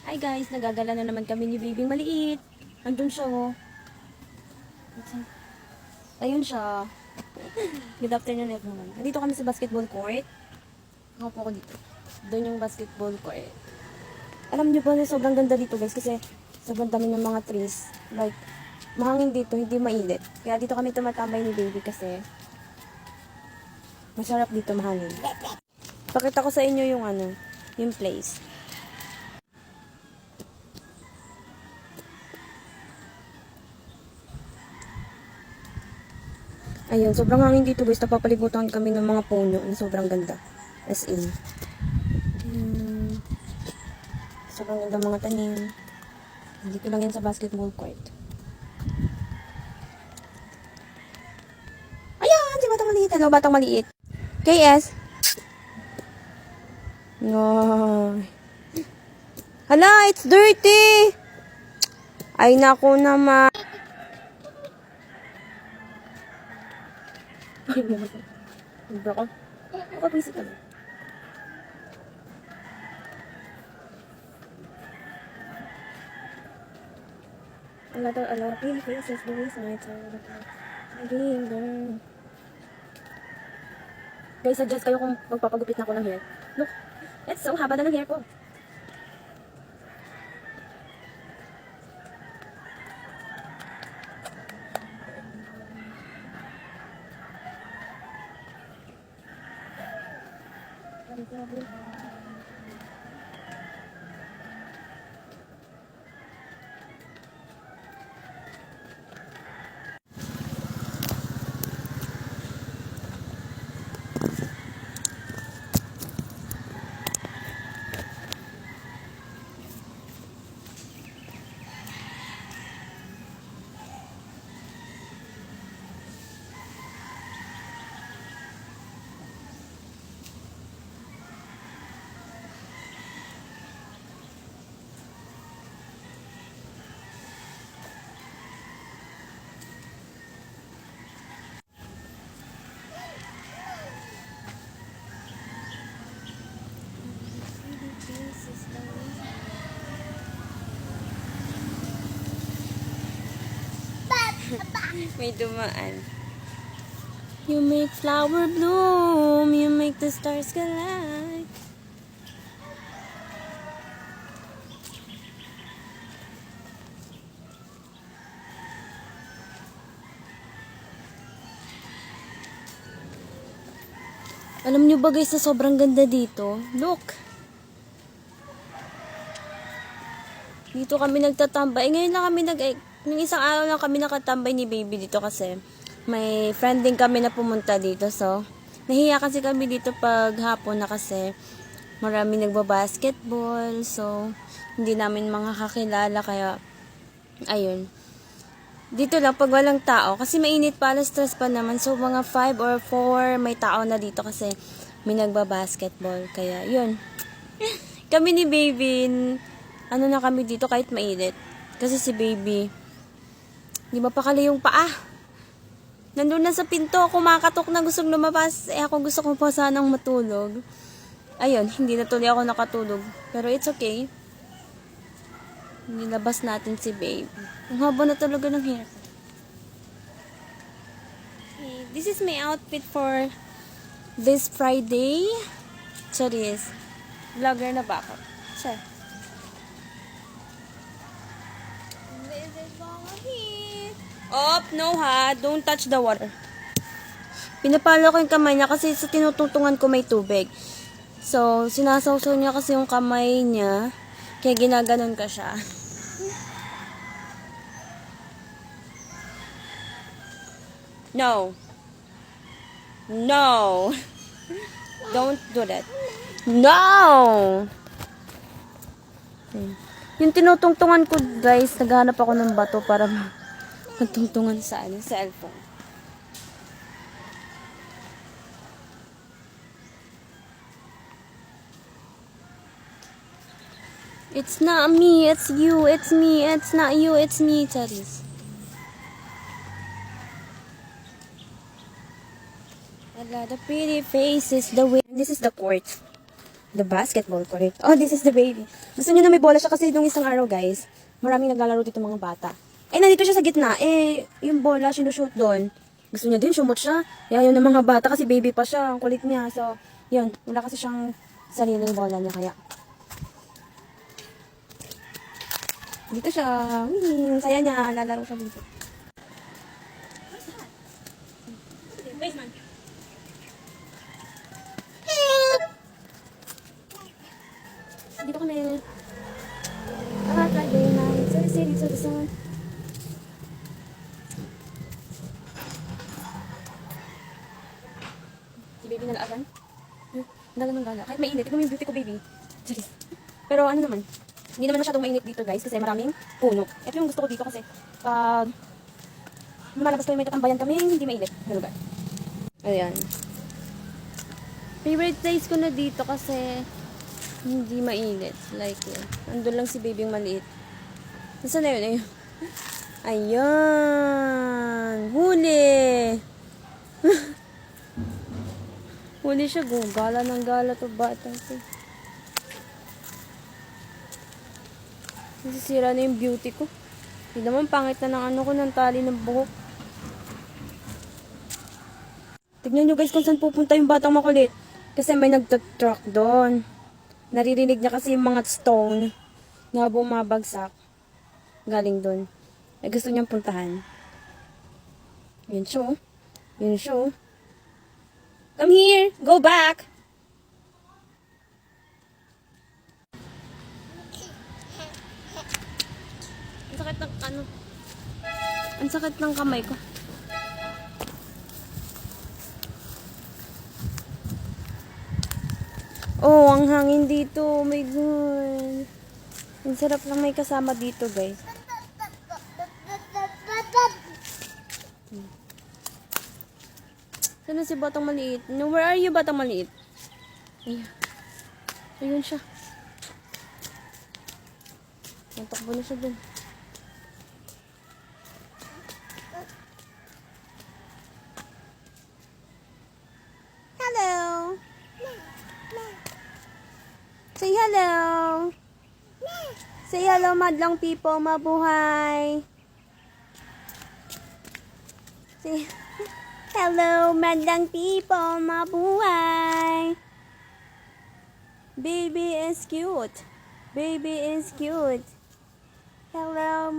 Hi guys, nagagala na naman kami ni Bibing maliit. Andun siya oh. Ayun siya. Good afternoon everyone. Nandito kami sa basketball court. Ako po ako dito. Doon yung basketball court. Alam niyo ba na sobrang ganda dito guys kasi sobrang dami ng mga trees. Like, mahangin dito, hindi mainit. Kaya dito kami tumatambay ni Baby kasi masarap dito mahangin. Pakita ko sa inyo yung yung place. Ayun, sobrang hangin dito guys. Napapalibutan kami ng mga puno na sobrang ganda. As in. Sobrang ganda mga tanim. Dito lang yan sa basketball court. Ayan! Si Batang Maliit. Hello, Batang Maliit. KS. No. Hala, it's dirty! Ay, naku naman. Libra ko. Ako, busy ka na. A lot of pretty faces, very nice. Guys, suggest kayo kung magpapagupit na ako ng hair. Look, it's so haba na ng hair ko. May dumaan. You make flower bloom, you make the stars collide. Alam nyo ba guys na sobrang ganda dito? Look! Dito kami nagtatambay. Ngayon lang kami nung isang araw lang kami nakatambay ni Baby dito kasi may friend din kami na pumunta dito. So, nahiya kasi kami dito pag hapon na kasi marami nagbabasketball. So, hindi namin mga kakilala kaya ayun. Dito lang pag walang tao kasi mainit pa, alas stress pa naman. So, mga 5 or 4 may tao na dito kasi may nagbabasketball. Kaya, yun. Kami ni Baby, na kami dito kahit mainit. Kasi si Baby, di ba pakali yung paa? Nandun na sa pinto, kumakatok na gustong lumabas. Ako gusto ko pa sanang matulog. Ayun, hindi na tuloy ako nakatulog. Pero it's okay. Nilabas natin si Baby. Ang haba na talaga ng hair ko. Okay, this is my outfit for this Friday. Charis. Vlogger na ba ako? Siya. Op, no ha. Don't touch the water. Pinapalo ko yung kamay niya kasi sa tinutungtungan ko may tubig. So, sinasawsaw niya kasi yung kamay niya. Kaya ginaganon ka siya. No. No. Don't do that. No! Yung tinutungtungan ko, guys, naghahanap ako ng bato para magtungtungan sa cellphone. It's not me, it's you, it's me, it's not you, it's me, Charis. A lot of pretty faces, the way. This is the court. The basketball court. Oh, this is the baby. Gusto niya na may bola siya kasi nung isang araw, guys. Maraming naglalaro dito mga bata. Eh, nandito siya sa gitna. Eh, yung bola, sinushoot doon. Gusto niya din, shumot siya. Kaya yun ng mga bata kasi baby pa siya. Ang kulit niya. So, yun. Wala kasi siyang sariling bola niya kaya. Dito siya. Saya niya. Lalaro siya dito. Basement. Dito kami. Friday night. So the city, to the sun. Si baby nalaagan. Dala ng gala. Kahit mainit. Ito yung beauty ko, baby. Charis. Pero ano naman. Hindi naman masyadong mainit dito, guys. Kasi maraming puno. Ito yung gusto ko dito kasi pag lumalabas kami, may katambayan kami, hindi mainit na lugar. Ayan. Favorite place ko na dito kasi hindi mainit. Like, andun lang si baby yung maliit. Nasaan na yun? Ayun. Ayan. Huli. Huli siya. Gala ng gala to bata. Nasisira na yung beauty ko. Hindi naman pangit na ng ano ko ng tali ng buhok. Tignan nyo guys kung saan pupunta yung batang makulit. Kasi may nagtatruck doon. Naririnig niya kasi yung mga stone na bumabagsak. Galing doon. Eh gusto niyang puntahan. Yun siya. Yun siya. Come here. Go back. Ang sakit ng ano. Ang sakit ng kamay ko. Oh, ang hangin dito. Oh my God. Ang sarap lang may kasama dito, guys. Saan na si Batang Maliit? No, where are you, Batang Maliit? Ayun. Ayun siya. Natakbo na siya dun. Hello! Say hello! Say hello, madlang people, mabuhay! Say hello, madlang people, mabuhay! Baby is cute. Baby is cute. Hello,